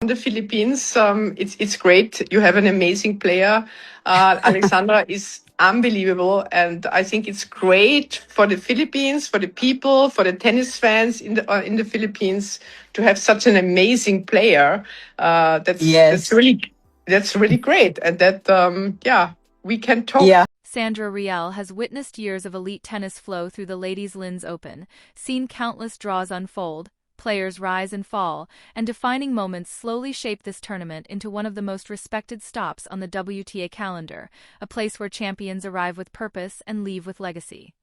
The Philippines, it's great. You have an amazing player. Alexandra is unbelievable, and I think it's great for the Philippines, for the people, for the tennis fans in the Philippines to have such an amazing player. That's Yes. really great, and that we can talk. Yeah. Sandra Reichel has witnessed years of elite tennis flow through the Ladies' Linz Open, seen countless draws unfold, players rise and fall, and defining moments slowly shape this tournament into one of the most respected stops on the WTA calendar, a place where champions arrive with purpose and leave with legacy.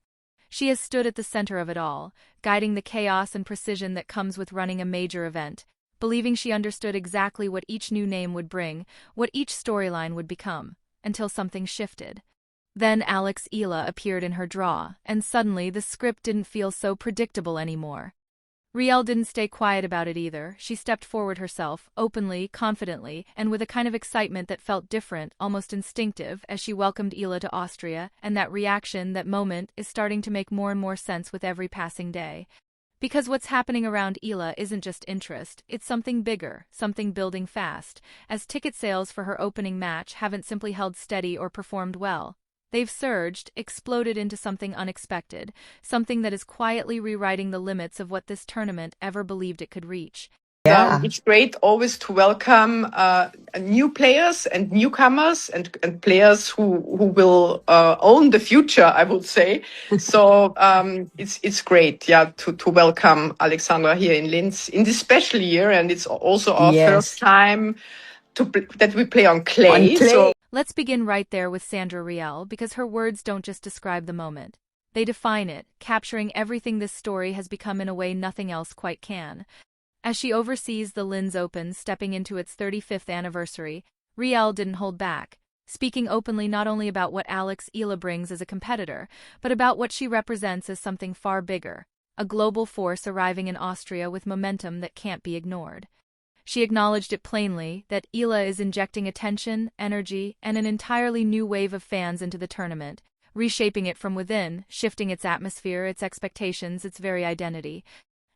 She has stood at the center of it all, guiding the chaos and precision that comes with running a major event, believing she understood exactly what each new name would bring, what each storyline would become, until something shifted. Then Alex Eala appeared in her draw, and suddenly the script didn't feel so predictable anymore. Reichel didn't stay quiet about it either. She stepped forward herself, openly, confidently, and with a kind of excitement that felt different, almost instinctive, as she welcomed Eala to Austria, and that reaction, that moment, is starting to make more and more sense with every passing day. Because what's happening around Eala isn't just interest, it's something bigger, something building fast, as ticket sales for her opening match haven't simply held steady or performed well. They've surged, exploded into something unexpected, something that is quietly rewriting the limits of what this tournament ever believed it could reach. Yeah. It's great always to welcome new players and newcomers and players who will own the future, I would say. So it's great, to welcome Alexandra here in Linz in this special year, and it's also our first Yes. time that we play on clay. On clay. So Let's begin right there with Sandra Reichel, because her words don't just describe the moment. They define it, capturing everything this story has become in a way nothing else quite can. As she oversees the Linz Open stepping into its 35th anniversary, Reichel didn't hold back, speaking openly not only about what Alex Eala brings as a competitor, but about what she represents as something far bigger, a global force arriving in Austria with momentum that can't be ignored. She acknowledged it plainly, that Eala is injecting attention, energy, and an entirely new wave of fans into the tournament, reshaping it from within, shifting its atmosphere, its expectations, its very identity.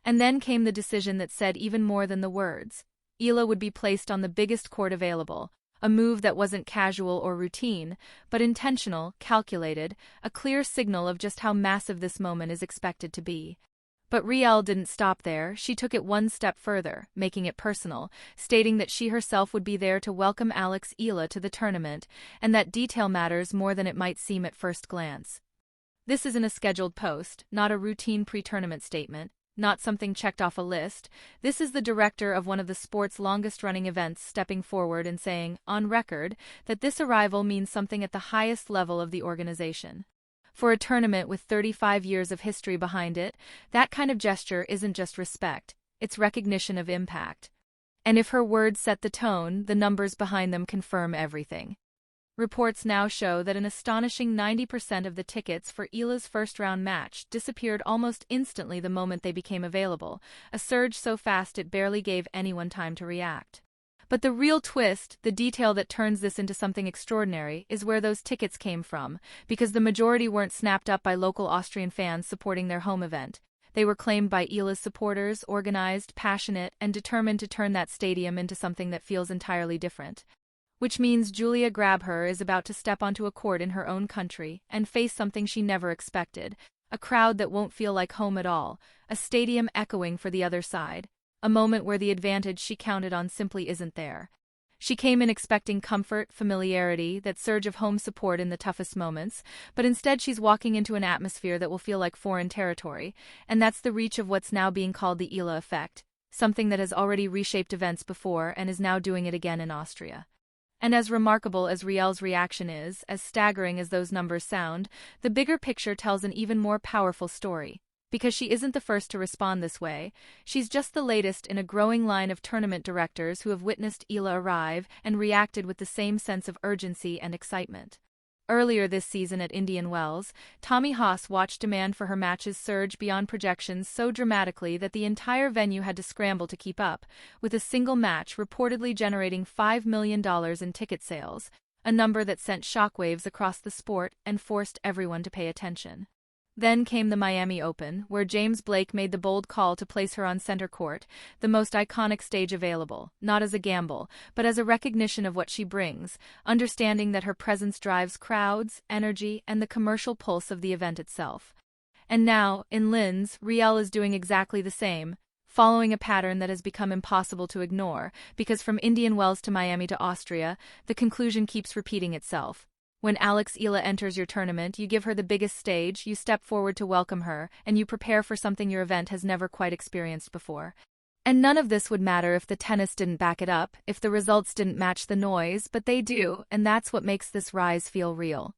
And then came the decision that said even more than the words. Eala would be placed on the biggest court available, a move that wasn't casual or routine, but intentional, calculated, a clear signal of just how massive this moment is expected to be. But Reichel didn't stop there. She took it one step further, making it personal, stating that she herself would be there to welcome Alex Eala to the tournament, and that detail matters more than it might seem at first glance. This isn't a scheduled post, not a routine pre-tournament statement, not something checked off a list. This is the director of one of the sport's longest-running events stepping forward and saying, on record, that this arrival means something at the highest level of the organization. For a tournament with 35 years of history behind it, that kind of gesture isn't just respect, it's recognition of impact. And if her words set the tone, the numbers behind them confirm everything. Reports now show that an astonishing 90% of the tickets for Eala's first-round match disappeared almost instantly the moment they became available, a surge so fast it barely gave anyone time to react. But the real twist, the detail that turns this into something extraordinary, is where those tickets came from, because the majority weren't snapped up by local Austrian fans supporting their home event. They were claimed by Eala's supporters, organized, passionate, and determined to turn that stadium into something that feels entirely different. Which means Julia Grabher is about to step onto a court in her own country and face something she never expected, a crowd that won't feel like home at all, a stadium echoing for the other side. A moment where the advantage she counted on simply isn't there. She came in expecting comfort, familiarity, that surge of home support in the toughest moments, but instead she's walking into an atmosphere that will feel like foreign territory, and that's the reach of what's now being called the Eala effect, something that has already reshaped events before and is now doing it again in Austria. And as remarkable as Reichel's reaction is, as staggering as those numbers sound, the bigger picture tells an even more powerful story. Because she isn't the first to respond this way, she's just the latest in a growing line of tournament directors who have witnessed Eala arrive and reacted with the same sense of urgency and excitement. Earlier this season at Indian Wells, Tommy Haas watched demand for her matches surge beyond projections so dramatically that the entire venue had to scramble to keep up, with a single match reportedly generating $5 million in ticket sales, a number that sent shockwaves across the sport and forced everyone to pay attention. Then came the Miami Open, where James Blake made the bold call to place her on center court, the most iconic stage available, not as a gamble, but as a recognition of what she brings, understanding that her presence drives crowds, energy, and the commercial pulse of the event itself. And now, in Linz, Reichel is doing exactly the same, following a pattern that has become impossible to ignore, because from Indian Wells to Miami to Austria, the conclusion keeps repeating itself. When Alex Eala enters your tournament, you give her the biggest stage, you step forward to welcome her, and you prepare for something your event has never quite experienced before. And none of this would matter if the tennis didn't back it up, if the results didn't match the noise, but they do, and that's what makes this rise feel real.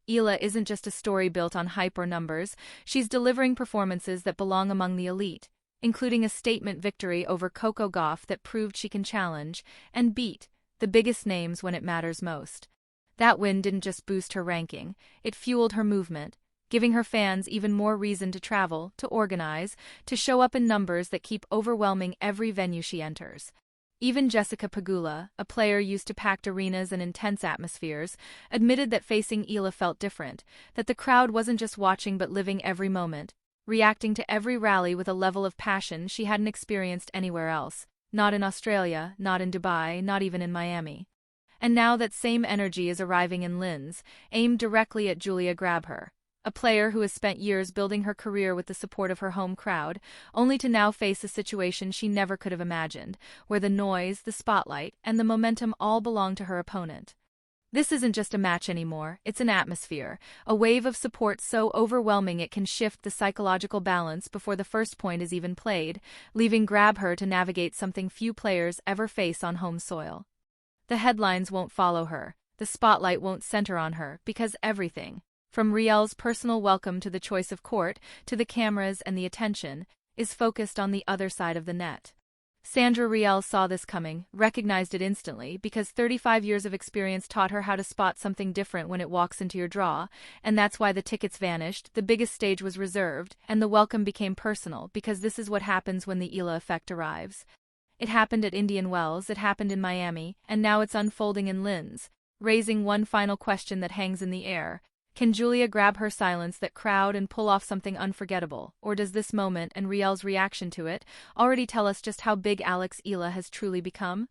Eala isn't just a story built on hype or numbers, she's delivering performances that belong among the elite, including a statement victory over Coco Gauff that proved she can challenge and beat the biggest names when it matters most. That win didn't just boost her ranking, it fueled her movement, giving her fans even more reason to travel, to organize, to show up in numbers that keep overwhelming every venue she enters. Even Jessica Pegula, a player used to packed arenas and intense atmospheres, admitted that facing Eala felt different, that the crowd wasn't just watching but living every moment, reacting to every rally with a level of passion she hadn't experienced anywhere else, not in Australia, not in Dubai, not even in Miami. And now that same energy is arriving in Linz, aimed directly at Julia Grabher, a player who has spent years building her career with the support of her home crowd, only to now face a situation she never could have imagined, where the noise, the spotlight, and the momentum all belong to her opponent. This isn't just a match anymore, it's an atmosphere, a wave of support so overwhelming it can shift the psychological balance before the first point is even played, leaving Grabher to navigate something few players ever face on home soil. The headlines won't follow her, the spotlight won't center on her, because everything, from Reichel's personal welcome to the choice of court, to the cameras and the attention, is focused on the other side of the net. Sandra Reichel saw this coming, recognized it instantly, because 35 years of experience taught her how to spot something different when it walks into your draw, and that's why the tickets vanished, the biggest stage was reserved, and the welcome became personal, because this is what happens when the Eala effect arrives. It happened at Indian Wells, it happened in Miami, and now it's unfolding in Linz, raising one final question that hangs in the air. Can Julia grab her silence that crowd and pull off something unforgettable, or does this moment and Reichel's reaction to it already tell us just how big Alex Eala has truly become?